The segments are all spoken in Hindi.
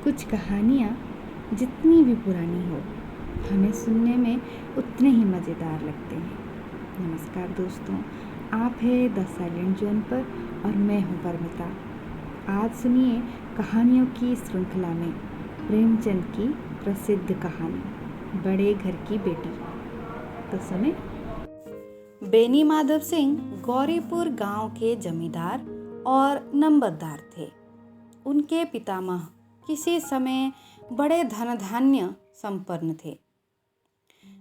कुछ कहानियाँ जितनी भी पुरानी हो, हमें सुनने में उतने ही मज़ेदार लगते हैं। नमस्कार दोस्तों, आप हैं द साइलेंट जोन पर और मैं हूँ परमिता। आज सुनिए कहानियों की श्रृंखला में प्रेमचंद की प्रसिद्ध कहानी बड़े घर की बेटी। तो सुने। बेनी माधव सिंह गौरीपुर गांव के जमींदार और नंबरदार थे। उनके पितामह किसी समय बड़े धन धान्य संपन्न थे।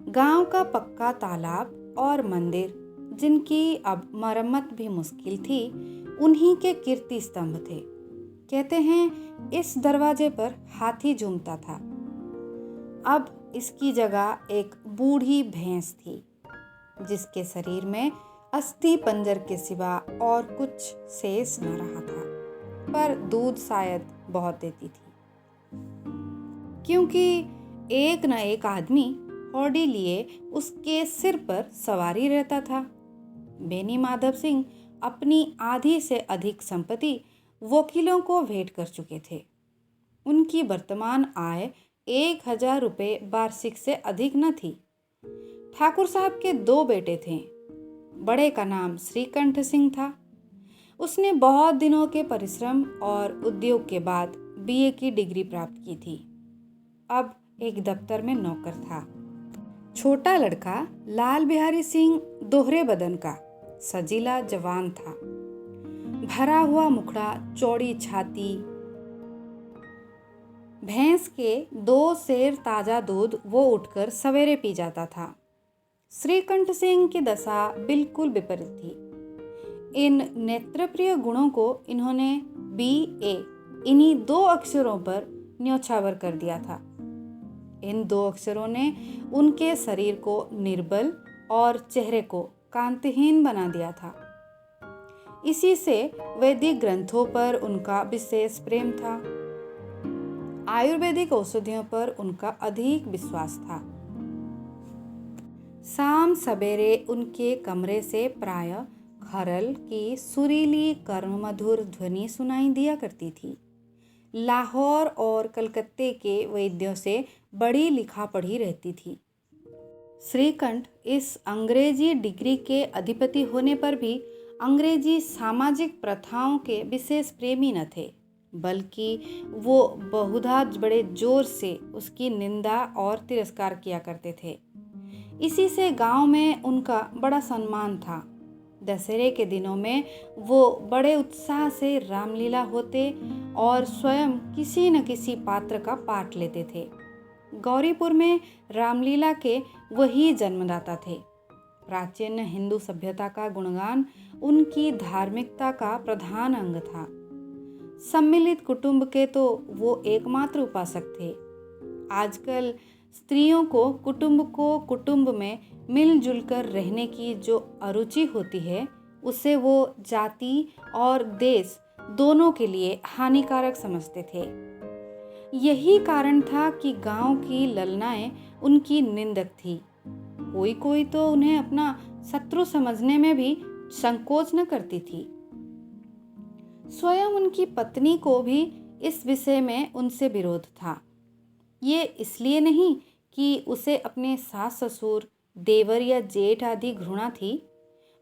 गांव का पक्का तालाब और मंदिर, जिनकी अब मरम्मत भी मुश्किल थी, उन्हीं के कीर्ति स्तंभ थे। कहते हैं इस दरवाजे पर हाथी झूमता था। अब इसकी जगह एक बूढ़ी भैंस थी, जिसके शरीर में अस्थि पंजर के सिवा और कुछ शेष न रहा था, पर दूध शायद बहुत देती थी, क्योंकि एक न एक आदमी हौडी लिए उसके सिर पर सवारी रहता था। बेनी माधव सिंह अपनी आधी से अधिक संपत्ति वकीलों को भेंट कर चुके थे। उनकी वर्तमान आय 1000 रुपये वार्षिक से अधिक न थी। ठाकुर साहब के 2 बेटे थे। बड़े का नाम श्रीकंठ सिंह था। उसने बहुत दिनों के परिश्रम और उद्योग के बाद बीए की डिग्री प्राप्त की थी। अब एक दफ्तर में नौकर था। छोटा लड़का लाल बिहारी सिंह दोहरे बदन का सजीला जवान था। भरा हुआ मुखड़ा, चौड़ी छाती। भैंस के 2 सेर ताजा दूध वो उठकर सवेरे पी जाता था। श्रीकंठ सिंह की दशा बिल्कुल विपरीत थी। इन नेत्रप्रिय गुणों को इन्होंने BA इन्हीं 2 अक्षरों पर न्योछावर कर दिया था। इन 2 अक्षरों ने उनके शरीर को निर्बल और चेहरे को कांतिहीन बना दिया था। इसी से वैदिक ग्रंथों पर उनका विशेष प्रेम था। आयुर्वेदिक औषधियों पर उनका अधिक विश्वास था। शाम सवेरे उनके कमरे से प्रायः खरल की सुरीली कर्ममधुर ध्वनि सुनाई दिया करती थी। लाहौर और कलकत्ते के वैद्यों से बड़ी लिखा पढ़ी रहती थी। श्रीकंठ इस अंग्रेजी डिग्री के अधिपति होने पर भी अंग्रेजी सामाजिक प्रथाओं के विशेष प्रेमी न थे, बल्कि वो बहुधा बड़े जोर से उसकी निंदा और तिरस्कार किया करते थे। इसी से गांव में उनका बड़ा सम्मान था। दशहरे के दिनों में वो बड़े उत्साह से रामलीला होते और स्वयं किसी न किसी पात्र का पाठ लेते थे। गौरीपुर में रामलीला के वही जन्मदाता थे। प्राचीन हिंदू सभ्यता का गुणगान उनकी धार्मिकता का प्रधान अंग था। सम्मिलित कुटुंब के तो वो एकमात्र उपासक थे। आजकल स्त्रियों को कुटुंब में मिलजुल कर रहने की जो अरुचि होती है, उसे वो जाति और देश दोनों के लिए हानिकारक समझते थे। यही कारण था कि गांव की ललनाएं उनकी निंदक थी। कोई तो उन्हें अपना शत्रु समझने में भी संकोच न करती थी। स्वयं उनकी पत्नी को भी इस विषय में उनसे विरोध था। ये इसलिए नहीं कि उसे अपने सास ससुर, देवर या जेठ आदि घृणा थी,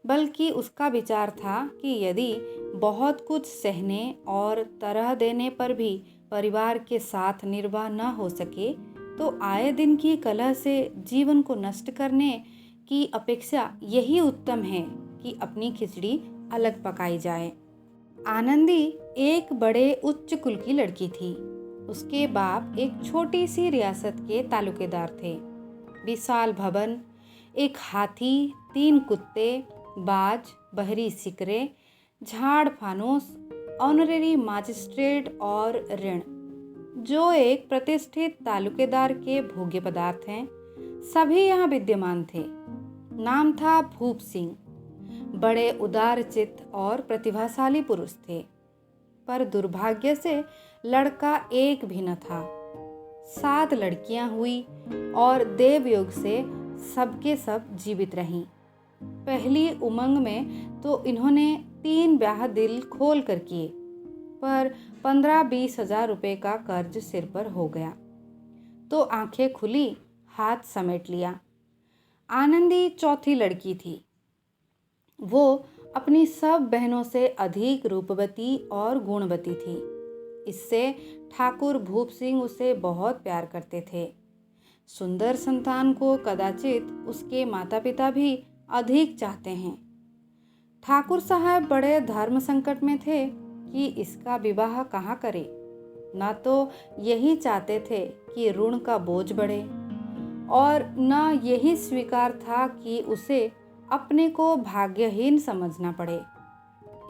बल्कि उसका विचार था कि यदि बहुत कुछ सहने और तरह देने पर भी परिवार के साथ निर्वाह न हो सके, तो आए दिन की कलह से जीवन को नष्ट करने की अपेक्षा यही उत्तम है कि अपनी खिचड़ी अलग पकाई जाए। आनंदी एक बड़े उच्च कुल की लड़की थी। उसके बाप एक छोटी सी रियासत के तालुकेदार थे। विशाल भवन, एक हाथी, 3 कुत्ते, बाज, बहरी सिकरे, झाड़ फानूस, ऑनरेरी मजिस्ट्रेट और ऋण, जो एक प्रतिष्ठित तालुकेदार के भोग्य पदार्थ हैं, सभी यहाँ विद्यमान थे। नाम था भूप सिंह। बड़े उदार चित्त और प्रतिभाशाली पुरुष थे, पर दुर्भाग्य से लड़का एक भी न था। 7 लड़कियां हुई और देवयोग से सबके सब जीवित रहीं। पहली उमंग में तो इन्होंने 3 ब्याह दिल खोल कर किए, पर 15-20 हजार रुपये का कर्ज सिर पर हो गया। तो आंखें खुली, हाथ समेट लिया। आनंदी चौथी लड़की थी। वो अपनी सब बहनों से अधिक रूपवती और गुणवती थी। इससे ठाकुर भूप सिंह उसे बहुत प्यार करते थे। सुंदर संतान को कदाचित उसके माता पिता भी अधिक चाहते हैं। ठाकुर साहब बड़े धर्म संकट में थे कि इसका विवाह कहाँ करें। न तो यही चाहते थे कि ऋण का बोझ बढ़े और न यही स्वीकार था कि उसे अपने को भाग्यहीन समझना पड़े।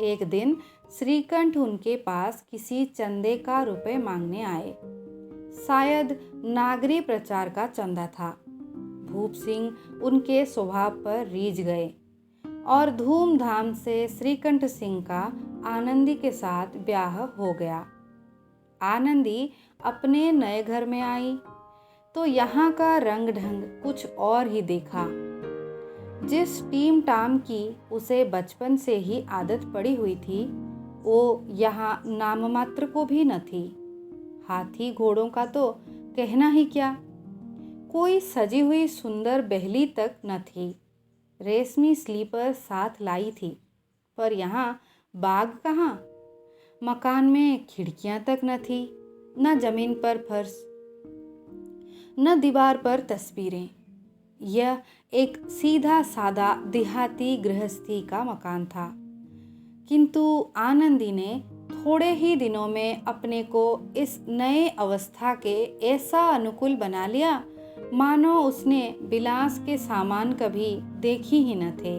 एक दिन श्रीकंठ उनके पास किसी चंदे का रुपए मांगने आए। शायद नागरी प्रचार का चंदा था। भूप सिंह उनके स्वभाव पर रीझ गए और धूमधाम से श्रीकंठ सिंह का आनंदी के साथ ब्याह हो गया। आनंदी अपने नए घर में आई तो यहाँ का रंग ढंग कुछ और ही देखा। जिस टीम टाम की उसे बचपन से ही आदत पड़ी हुई थी, वो यहाँ नाम मात्र को भी न थी। हाथी घोड़ों का तो कहना ही क्या, कोई सजी हुई सुंदर बहली तक न थी। रेशमी स्लीपर साथ लाई थी, पर यहाँ बाग कहाँ। मकान में खिड़कियां तक न थी, न जमीन पर फर्श, न दीवार पर तस्वीरें। यह एक सीधा सादा देहाती गृहस्थी का मकान था। किंतु आनंदी ने थोड़े ही दिनों में अपने को इस नए अवस्था के ऐसा अनुकूल बना लिया मानो उसने विलास के सामान कभी देखी ही न थे।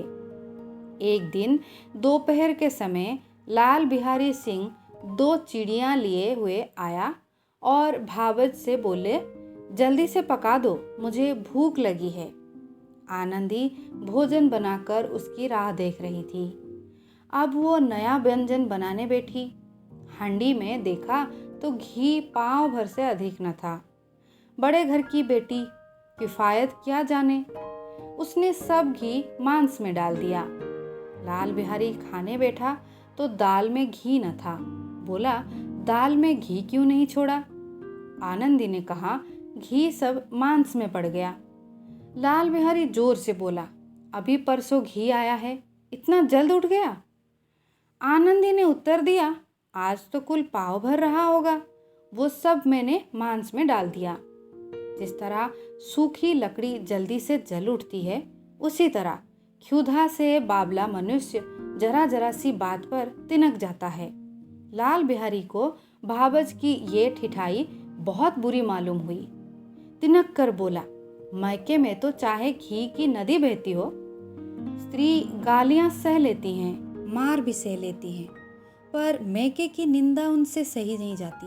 एक दिन दोपहर के समय लाल बिहारी सिंह 2 चिड़ियाँ लिए हुए आया और भावज से बोले, जल्दी से पका दो, मुझे भूख लगी है। आनंदी भोजन बनाकर उसकी राह देख रही थी। अब वो नया व्यंजन बनाने बैठी। हांडी में देखा तो घी पाँव भर से अधिक न था। बड़े घर की बेटी किफायत क्या जाने, उसने सब घी मांस में डाल दिया। लाल बिहारी खाने बैठा तो दाल में घी न था। बोला, दाल में घी क्यों नहीं छोड़ा? आनंदी ने कहा, घी सब मांस में पड़ गया। लाल बिहारी जोर से बोला, अभी परसों घी आया है, इतना जल्द उठ गया? आनंदी ने उत्तर दिया, आज तो कुल पाव भर रहा होगा, वो सब मैंने मांस में डाल दिया। जिस तरह सूखी लकड़ी जल्दी से जल उठती है, उसी तरह क्षुधा से बावला मनुष्य जरा जरा सी बात पर तिनक जाता है। लाल बिहारी को भावज की ये ठिठाई बहुत बुरी मालूम हुई। तिनक कर बोला, मैके में तो चाहे घी की नदी बहती हो, स्त्री गालियां सह लेती हैं, मार भी सह लेती हैं, पर मैके की निंदा उनसे सही नहीं जाती।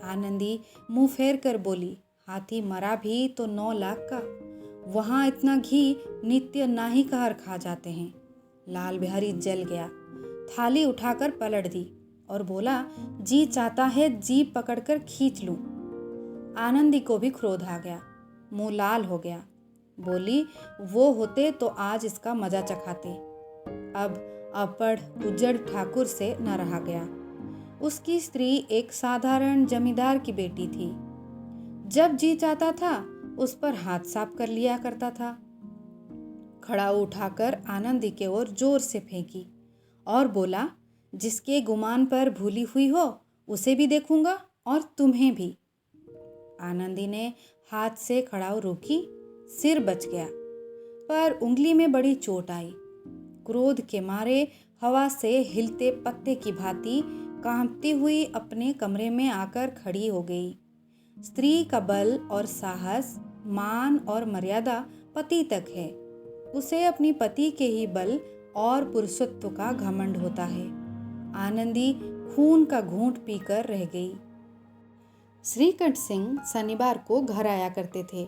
आनंदी मुंह फेर कर बोली, हाथी मरा भी तो 9 लाख का, वहाँ इतना घी नित्य नाहीकार खा जाते हैं। लाल बिहारी जल गया, थाली उठाकर पलट दी और बोला, जी चाहता है जीभ पकड़कर खींच लूं। आनंदी को भी क्रोध आ गया, मुंह लाल हो गया। बोली, वो होते तो आज इसका मजा चखाते। अब अपढ़ उजड़ ठाकुर से न रहा गया। उसकी स्त्री एक साधारण जमींदार की बेटी थी। जब जी चाहता था उस पर हाथ साफ कर लिया करता था। खड़ाऊ उठाकर आनंदी के ओर जोर से फेंकी और बोला, जिसके गुमान पर भूली हुई हो उसे भी देखूंगा और तुम्हें भी। आनंदी ने हाथ से खड़ाऊ रोकी, सिर बच गया, पर उंगली में बड़ी चोट आई। क्रोध के मारे हवा से हिलते पत्ते की भांति कांपती हुई अपने कमरे में आकर खड़ी हो गई। स्त्री का बल और साहस, मान और मर्यादा पति तक है। उसे अपनी पति के ही बल और पुरुषत्व का घमंड होता है। आनंदी खून का घूंट पीकर रह गई। श्रीकंठ सिंह शनिवार को घर आया करते थे।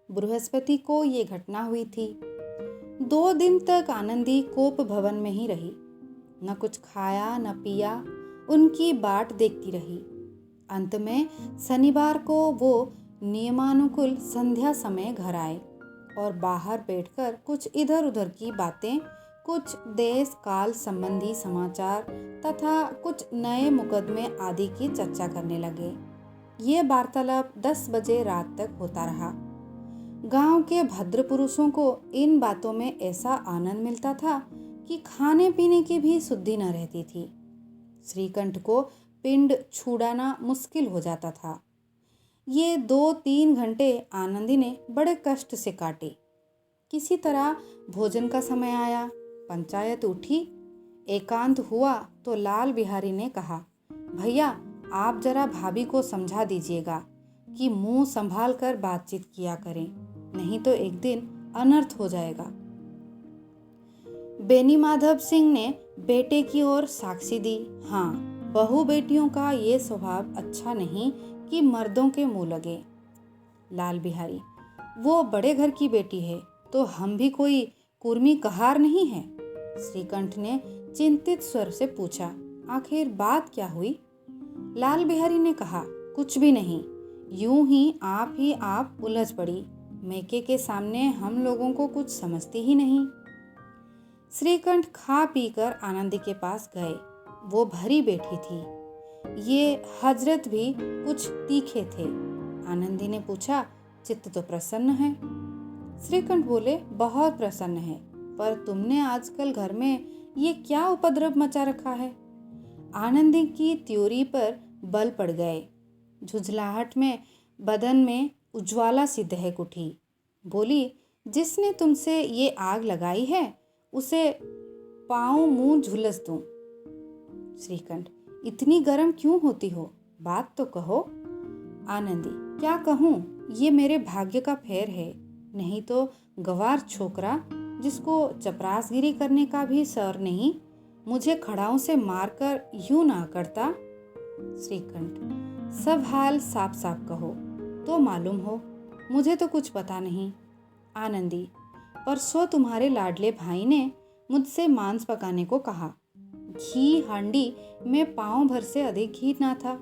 बृहस्पति को ये घटना हुई थी। 2 दिन तक आनंदी कोप भवन में ही रही। न कुछ खाया न पिया, उनकी बाट देखती रही। अंत में शनिवार को वो नियमानुकूल संध्या समय घर आए और बाहर बैठकर कुछ इधर उधर की बातें कुछ देश काल संबंधी समाचार तथा कुछ नए मुकदमे आदि की चर्चा करने लगे। ये वार्तालाप 10 बजे रात तक होता रहा। गांव के भद्र पुरुषों को इन बातों में ऐसा आनंद मिलता था कि खाने पीने की भी सुद्धि न रहती थी। श्रीकंठ को पिंड छुड़ाना मुश्किल हो जाता था। ये 2-3 घंटे आनंदी ने बड़े कष्ट से काटे। किसी तरह भोजन का समय आया, पंचायत उठी, एकांत हुआ तो लाल बिहारी ने कहा, भैया आप जरा भाभी को समझा दीजिएगा कि मुंह संभाल कर बातचीत किया करें, नहीं तो एक दिन अनर्थ हो जाएगा। बेनी माधव सिंह ने बेटे की ओर साक्षी दी। हाँ, बहू बेटियों का ये स्वभाव अच्छा नहीं कि मर्दों के मुंह लगे। लाल बिहारी, वो बड़े घर की बेटी है तो हम भी कोई कुर्मी कहार नहीं है। श्रीकंठ ने चिंतित स्वर से पूछा, आखिर बात क्या हुई? लाल बिहारी ने कहा, कुछ भी नहीं, यूं ही आप उलझ पड़ी। मैके के सामने हम लोगों को कुछ समझती ही नहीं। श्रीकंठ खा पीकर आनंदी के पास गए। वो भरी बैठी थी। ये हजरत भी कुछ तीखे थे। आनंदी ने पूछा, चित्त तो प्रसन्न है? श्रीकंठ बोले, बहुत प्रसन्न है, पर तुमने आजकल घर में ये क्या उपद्रव मचा रखा है? आनंदी की त्योरी पर बल पड़ गए। झुंझलाहट में बदन में उज्ज्वला सी दहक उठी। बोली, जिसने तुमसे ये आग लगाई है उसे पाँव मुंह झुलस दूं। श्रीकंठ, इतनी गर्म क्यों होती हो? बात तो कहो। आनंदी, क्या कहूँ, ये मेरे भाग्य का फेर है, नहीं तो गवार छोकरा जिसको चपरासगिरी करने का भी सर नहीं, मुझे खड़ाओं से मारकर यूं ना करता। श्रीकंठ, सब हाल साफ साफ कहो तो मालूम हो, मुझे तो कुछ पता नहीं। आनंदी, परसों तुम्हारे लाडले भाई ने मुझसे मांस पकाने को कहा। घी हांडी में पाँव भर से अधिक घी ना था,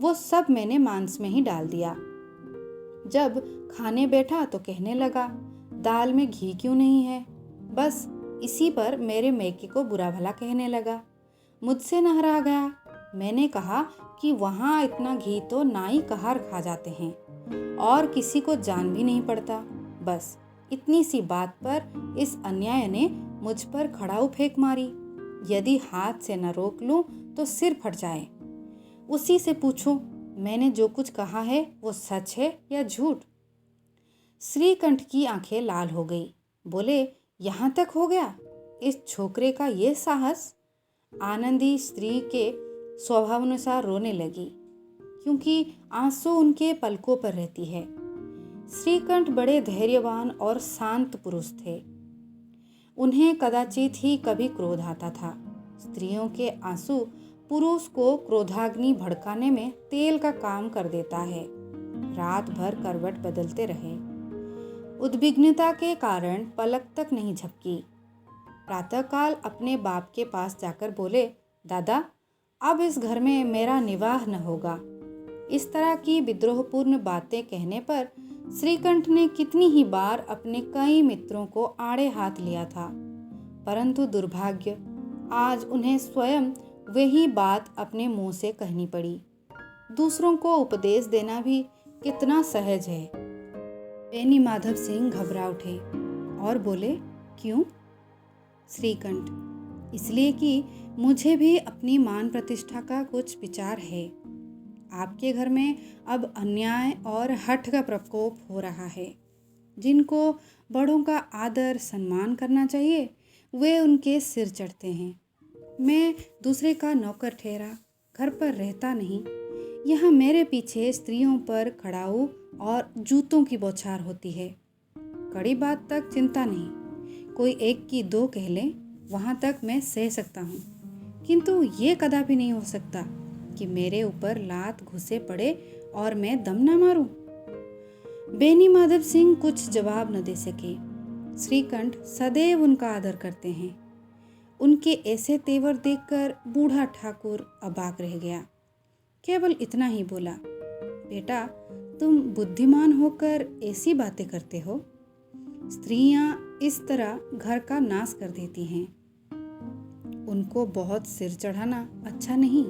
वो सब मैंने मांस में ही डाल दिया। जब खाने बैठा तो कहने लगा, दाल में घी क्यों नहीं है? बस इसी पर मेरे मैके को बुरा भला कहने लगा। मुझसे नहरा गया। मैंने कहा कि वहाँ इतना घी तो नाई कहार खा जाते हैं और किसी को जान भी नहीं पड़ता। बस इतनी सी बात पर इस अन्याय ने मुझ पर खड़ाऊ फेंक मारी। यदि हाथ से न रोक लूं तो सिर फट जाए। उसी से पूछो, मैंने जो कुछ कहा है वो सच है या झूठ? श्रीकंठ की आंखें लाल हो गई। बोले, यहाँ तक हो गया इस छोकरे का ये साहस? आनंदी स्त्री के स्वभावानुसार रोने लगी, क्योंकि आंसू उनके पलकों पर रहती है। श्रीकंठ बड़े धैर्यवान और शांत पुरुष थे। उन्हें कदाचित ही कभी क्रोध आता था। स्त्रियों के आंसू पुरुष को क्रोधाग्नि भड़काने में तेल का काम कर देता है। रात भर करवट बदलते रहे। उद्विग्नता के कारण पलक तक नहीं झपकी। प्रातःकाल अपने बाप के पास जाकर बोले, दादा, अब इस घर में मेरा निवाह न होगा। इस तरह की विद्रोहपूर्ण बातें कहने पर श्रीकंठ ने कितनी ही बार अपने कई मित्रों को आड़े हाथ लिया था, परंतु दुर्भाग्य, आज उन्हें स्वयं वही बात अपने मुंह से कहनी पड़ी। दूसरों को उपदेश देना भी कितना सहज है। बेनी माधव सिंह घबरा उठे और बोले, क्यों? श्रीकंठ, इसलिए कि मुझे भी अपनी मान प्रतिष्ठा का कुछ विचार है। आपके घर में अब अन्याय और हठ का प्रकोप हो रहा है। जिनको बड़ों का आदर सम्मान करना चाहिए वे उनके सिर चढ़ते हैं। मैं दूसरे का नौकर ठहरा, घर पर रहता नहीं। यहाँ मेरे पीछे स्त्रियों पर खड़ाऊ और जूतों की बौछार होती है। कड़ी बात तक चिंता नहीं, कोई एक की दो कह ले, वहाँ तक मैं सह सकता हूँ, किंतु ये कदापि नहीं हो सकता कि मेरे ऊपर लात घुसे पड़े और मैं दम न मारूं। बेनी माधव सिंह कुछ जवाब न दे सके। श्रीकंठ सदैव उनका आदर करते हैं। उनके ऐसे तेवर देखकर बूढ़ा ठाकुर अबाक रह गया। केवल इतना ही बोला, बेटा, तुम बुद्धिमान होकर ऐसी बातें करते हो? स्त्रियां इस तरह घर का नाश कर देती हैं। उनको बहुत सिर चढ़ाना अच्छा नहीं।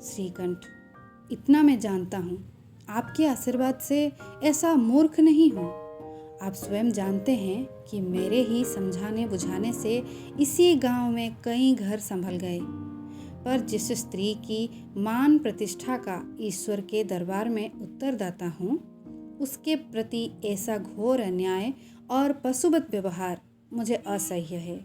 श्रीकंठ, इतना मैं जानता हूँ, आपके आशीर्वाद से ऐसा मूर्ख नहीं हूँ। आप स्वयं जानते हैं कि मेरे ही समझाने बुझाने से इसी गांव में कई घर संभल गए। पर जिस स्त्री की मान प्रतिष्ठा का ईश्वर के दरबार में उत्तरदाता हूँ, उसके प्रति ऐसा घोर अन्याय और पशुवत व्यवहार मुझे असह्य है।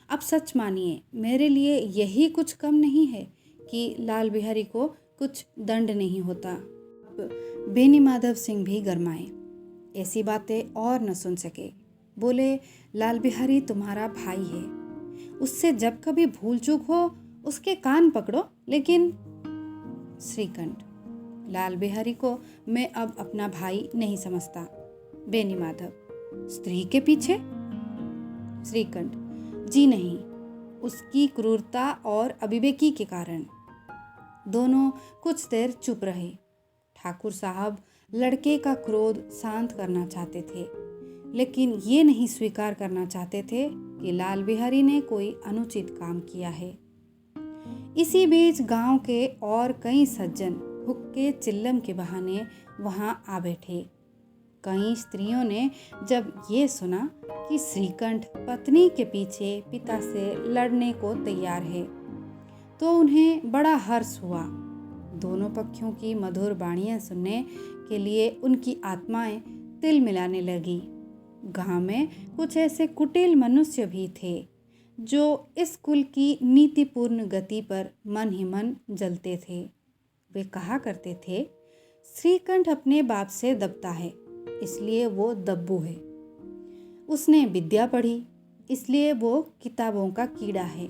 अब सच मानिए, मेरे लिए यही कुछ कम नहीं है कि लाल बिहारी को कुछ दंड नहीं होता। अब बेनी माधव सिंह भी गरमाए, ऐसी बातें और न सुन सके। बोले, लाल बिहारी तुम्हारा भाई है, उससे जब कभी भूल चूक हो उसके कान पकड़ो। लेकिन श्रीकंठ, लाल बिहारी को मैं अब अपना भाई नहीं समझता। बेनी माधव, स्त्री के पीछे? श्रीकंठ, जी नहीं, उसकी क्रूरता और अविवेकी के कारण। दोनों कुछ देर चुप रहे। ठाकुर साहब लड़के का क्रोध शांत करना चाहते थे, लेकिन ये नहीं स्वीकार करना चाहते थे कि लाल बिहारी ने कोई अनुचित काम किया है। इसी बीच गांव के और कई सज्जन हुक्के चिल्लम के बहाने वहां आ बैठे। कई स्त्रियों ने जब ये सुना कि श्रीकंठ पत्नी के पीछे पिता से लड़ने को तैयार है, तो उन्हें बड़ा हर्ष हुआ। दोनों पक्षों की मधुर वाणियां सुनने के लिए उनकी आत्माएं तिल मिलाने लगी। गांव में कुछ ऐसे कुटिल मनुष्य भी थे जो इस कुल की नीतिपूर्ण गति पर मन ही मन जलते थे। वे कहा करते थे, श्रीकंठ अपने बाप से दबता है, इसलिए वो दब्बू है। उसने विद्या पढ़ी, इसलिए वो किताबों का कीड़ा है।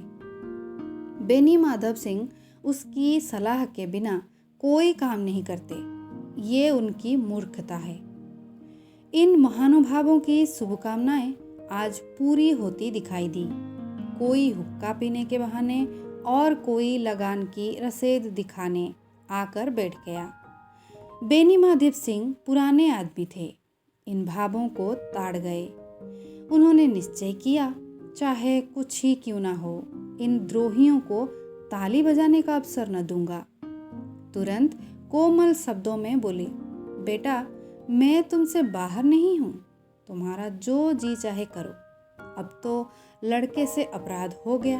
बेनी माधव सिंह उसकी सलाह के बिना कोई काम नहीं करते, ये उनकी मूर्खता है। इन महानुभावों की शुभकामनाएं आज पूरी होती दिखाई दी। कोई हुक्का पीने के बहाने और कोई लगान की रसीद दिखाने आकर बैठ गया। बेनी माधव सिंह पुराने आदमी थे, इन भावों को ताड़ गए। उन्होंने निश्चय किया, चाहे कुछ ही क्यों ना हो, इन द्रोहियों को ताली बजाने का अवसर न दूंगा। तुरंत कोमल शब्दों में बोले, बेटा, मैं तुमसे बाहर नहीं हूँ, तुम्हारा जो जी चाहे करो। अब तो लड़के से अपराध हो गया।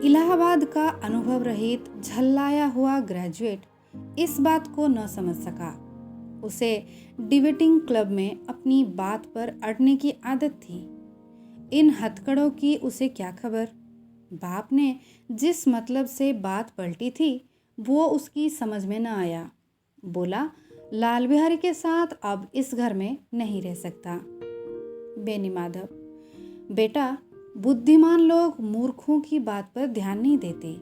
इलाहाबाद का अनुभव रहित झल्लाया हुआ ग्रेजुएट इस बात को न समझ सका। उसे डिबेटिंग क्लब में अपनी बात पर अड़ने की आदत थी। इन हथकड़ों की उसे क्या खबर। बाप ने जिस मतलब से बात पलटी थी वो उसकी समझ में न आया। बोला, लाल बिहारी के साथ अब इस घर में नहीं रह सकता। बेनी माधव, बेटा, बुद्धिमान लोग मूर्खों की बात पर ध्यान नहीं देते।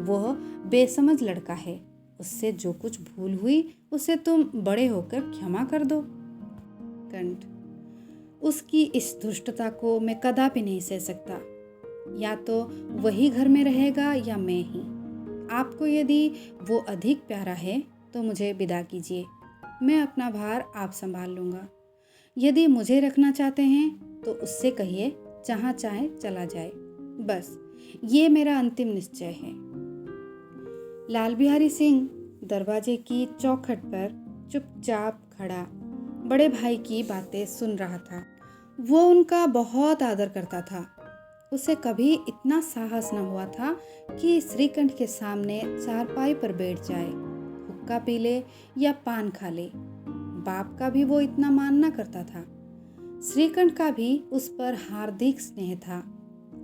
वह बेसमझ लड़का है, उससे जो कुछ भूल हुई उसे तुम बड़े होकर क्षमा कर दो। कंठ, उसकी इस दुष्टता को मैं कदापि नहीं सह सकता। या तो वही घर में रहेगा या मैं ही। आपको यदि वो अधिक प्यारा है तो मुझे विदा कीजिए, मैं अपना भार आप संभाल लूँगा। यदि मुझे रखना चाहते हैं तो उससे कहिए जहाँ चाहे चला जाए, बस ये मेरा अंतिम निश्चय है। लाल बिहारी सिंह दरवाजे की चौखट पर चुपचाप खड़ा बड़े भाई की बातें सुन रहा था। वो उनका बहुत आदर करता था। उसे कभी इतना साहस न हुआ था कि श्रीकंठ के सामने चारपाई पर बैठ जाए, हुक्का पी ले या पान खा ले। बाप का भी वो इतना मान न करता था। श्रीकंठ का भी उस पर हार्दिक स्नेह था।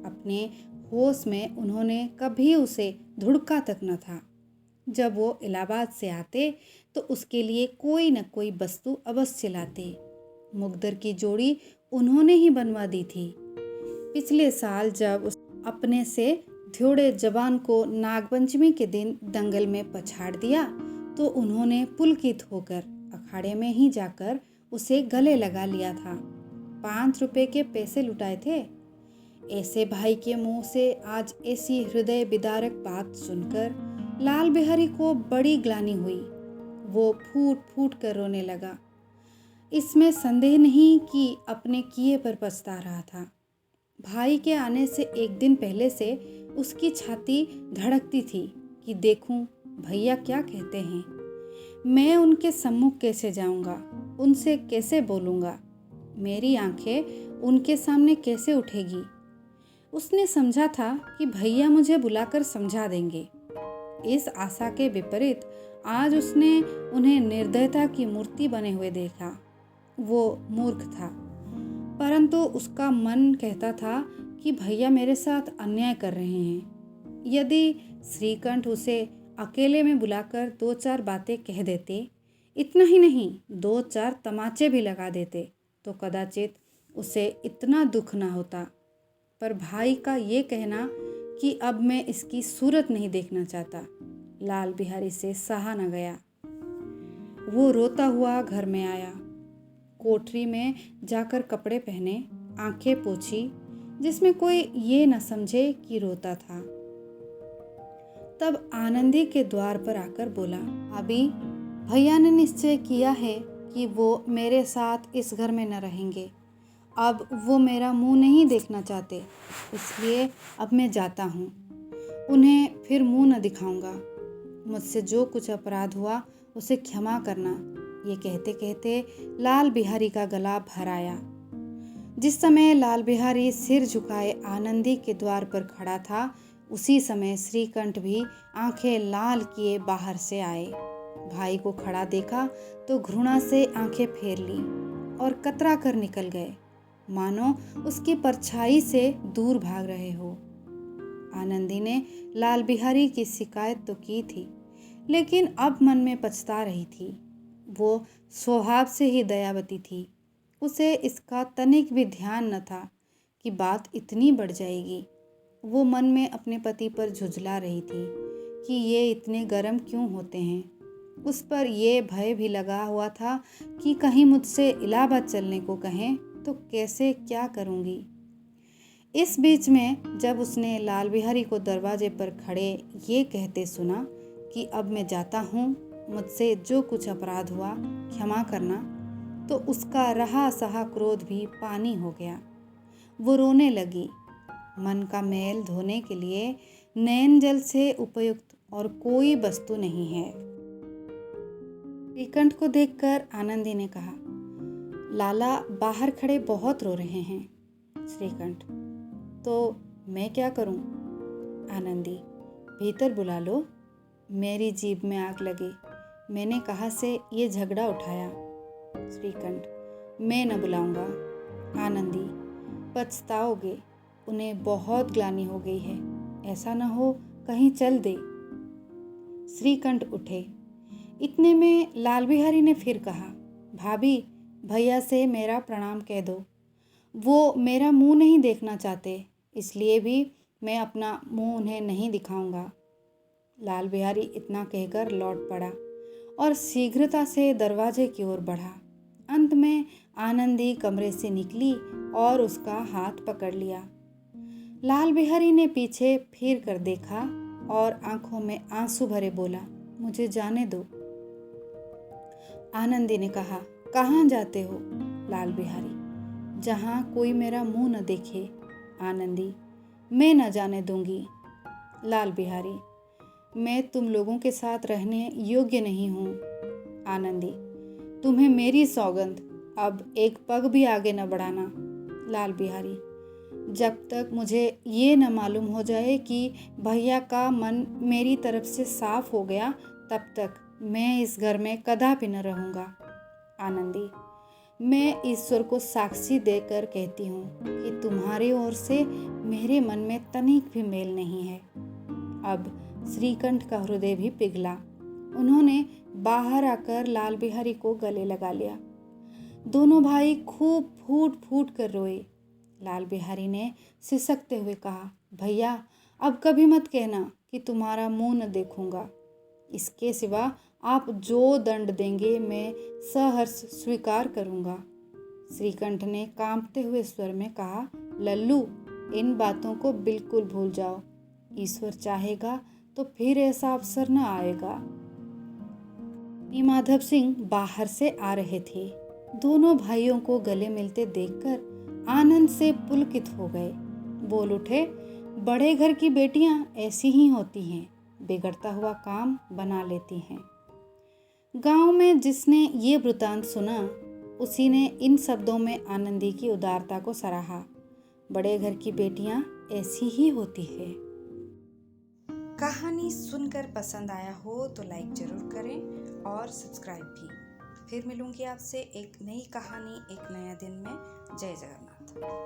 अपने होश में उन्होंने कभी उसे धुड़का तक न था। जब वो इलाहाबाद से आते तो उसके लिए कोई न कोई वस्तु अवश्य लाते। मुकद्दर की जोड़ी उन्होंने ही बनवा दी थी। पिछले साल जब अपने से ध्योड़े जवान को नागपंचमी के दिन दंगल में पछाड़ दिया तो उन्होंने पुलकित होकर अखाड़े में ही जाकर उसे गले लगा लिया था। 5 रुपए के पैसे लुटाए थे। ऐसे भाई के मुंह से आज ऐसी हृदय विदारक बात सुनकर लाल बिहारी को बड़ी ग्लानि हुई। वो फूट फूट कर रोने लगा। इसमें संदेह नहीं कि अपने किए पर पछता रहा था। भाई के आने से एक दिन पहले से उसकी छाती धड़कती थी कि देखूं भैया क्या कहते हैं। मैं उनके सम्मुख कैसे जाऊंगा, उनसे कैसे बोलूंगा, मेरी आंखें उनके सामने कैसे उठेगी। उसने समझा था कि भैया मुझे बुलाकर समझा देंगे। इस आशा के विपरीत आज उसने उन्हें निर्दयता की मूर्ति बने हुए देखा। वो मूर्ख था, परंतु उसका मन कहता था कि भैया मेरे साथ अन्याय कर रहे हैं। यदि श्रीकंठ उसे अकेले में बुलाकर 2-4 बातें कह देते, इतना ही नहीं 2-4 तमाचे भी लगा देते, तो कदाचित उसे इतना दुख ना होता। पर भाई का ये कहना कि अब मैं इसकी सूरत नहीं देखना चाहता, लाल बिहारी से सहा न गया। वो रोता हुआ घर में आया। कोठरी में जाकर कपड़े पहने, आंखें पोंछी, जिसमें कोई ये न समझे कि रोता था। तब आनंदी के द्वार पर आकर बोला, अभी भैया ने निश्चय किया है कि वो मेरे साथ इस घर में न रहेंगे। अब वो मेरा मुंह नहीं देखना चाहते, इसलिए अब मैं जाता हूँ। उन्हें फिर मुंह न दिखाऊंगा। मुझसे जो कुछ अपराध हुआ उसे क्षमा करना। ये कहते कहते लाल बिहारी का गला भर आया। जिस समय लाल बिहारी सिर झुकाए आनंदी के द्वार पर खड़ा था, उसी समय श्रीकंठ भी आंखें लाल किए बाहर से आए। भाई को खड़ा देखा तो घृणा से आंखें फेर ली और कतरा कर निकल गए, मानो उसकी परछाई से दूर भाग रहे हो। आनंदी ने लाल बिहारी की शिकायत तो की थी, लेकिन अब मन में पछता रही थी। वो स्वभाव से ही दयावती थी। उसे इसका तनिक भी ध्यान न था कि बात इतनी बढ़ जाएगी। वो मन में अपने पति पर झुंझला रही थी कि ये इतने गर्म क्यों होते हैं। उस पर यह भय भी लगा हुआ था कि कहीं मुझसे इलाहाबाद चलने को कहें तो कैसे क्या करूंगी। इस बीच में जब उसने लाल बिहारी को दरवाजे पर खड़े ये कहते सुना कि अब मैं जाता हूँ, मुझसे जो कुछ अपराध हुआ क्षमा करना, तो उसका रहा सहा क्रोध भी पानी हो गया। वो रोने लगी। मन का मैल धोने के लिए नयन जल से उपयुक्त और कोई वस्तु नहीं है। श्रीकंठ को देखकर आनंदी ने कहा, लाला बाहर खड़े बहुत रो रहे हैं। श्रीकंठ, तो मैं क्या करूं? आनंदी, भीतर बुला लो। मेरी जीभ में आग लगी, मैंने कहाँ से ये झगड़ा उठाया। श्रीकंठ, मैं न बुलाऊंगा। आनंदी, पछताओगे, उन्हें बहुत ग्लानि हो गई है, ऐसा न हो कहीं चल दे। श्रीकंठ उठे। इतने में लाल बिहारी ने फिर कहा, भाभी भैया से मेरा प्रणाम कह दो। वो मेरा मुंह नहीं देखना चाहते, इसलिए भी मैं अपना मुंह उन्हें नहीं दिखाऊंगा। लाल बिहारी इतना कहकर लौट पड़ा और शीघ्रता से दरवाजे की ओर बढ़ा। अंत में आनंदी कमरे से निकली और उसका हाथ पकड़ लिया। लाल बिहारी ने पीछे फिर कर देखा और आंखों में आंसू भरे बोला, मुझे जाने दो। आनंदी ने कहा, कहाँ जाते हो? लाल बिहारी, जहाँ कोई मेरा मुंह न देखे। आनंदी, मैं न जाने दूंगी। लाल बिहारी, मैं तुम लोगों के साथ रहने योग्य नहीं हूँ। आनंदी, तुम्हें मेरी सौगंध, अब एक पग भी आगे न बढ़ाना। लाल बिहारी, जब तक मुझे ये न मालूम हो जाए कि भैया का मन मेरी तरफ से साफ हो गया, तब तक मैं इस घर में कदापि न रहूँगा। आनंदी, मैं ईश्वर को साक्षी देकर कहती हूँ कि तुम्हारी ओर से मेरे मन में तनिक भी मेल नहीं है। अब श्रीकंठ का हृदय भी पिघला। उन्होंने बाहर आकर लाल बिहारी को गले लगा लिया। दोनों भाई खूब फूट फूट कर रोए। लाल बिहारी ने सिसकते हुए कहा, भैया अब कभी मत कहना कि तुम्हारा मुंह न देखूंगा। इसके सिवा आप जो दंड देंगे मैं सहर्ष स्वीकार करूंगा। श्रीकंठ ने कांपते हुए स्वर में कहा, लल्लू, इन बातों को बिल्कुल भूल जाओ। ईश्वर चाहेगा तो फिर ऐसा अवसर न आएगा। माधव सिंह बाहर से आ रहे थे। दोनों भाइयों को गले मिलते देखकर आनंद से पुलकित हो गए। बोल उठे, बड़े घर की बेटियां ऐसी ही होती हैं, बिगड़ता हुआ काम बना लेती हैं। गांव में जिसने ये वृतांत सुना, उसी ने इन शब्दों में आनंदी की उदारता को सराहा। बड़े घर की बेटियां ऐसी ही होती है। कहानी सुनकर पसंद आया हो तो लाइक जरूर करें और सब्सक्राइब भी। फिर मिलूंगी आपसे एक नई कहानी एक नया दिन में। जय जगन्नाथ।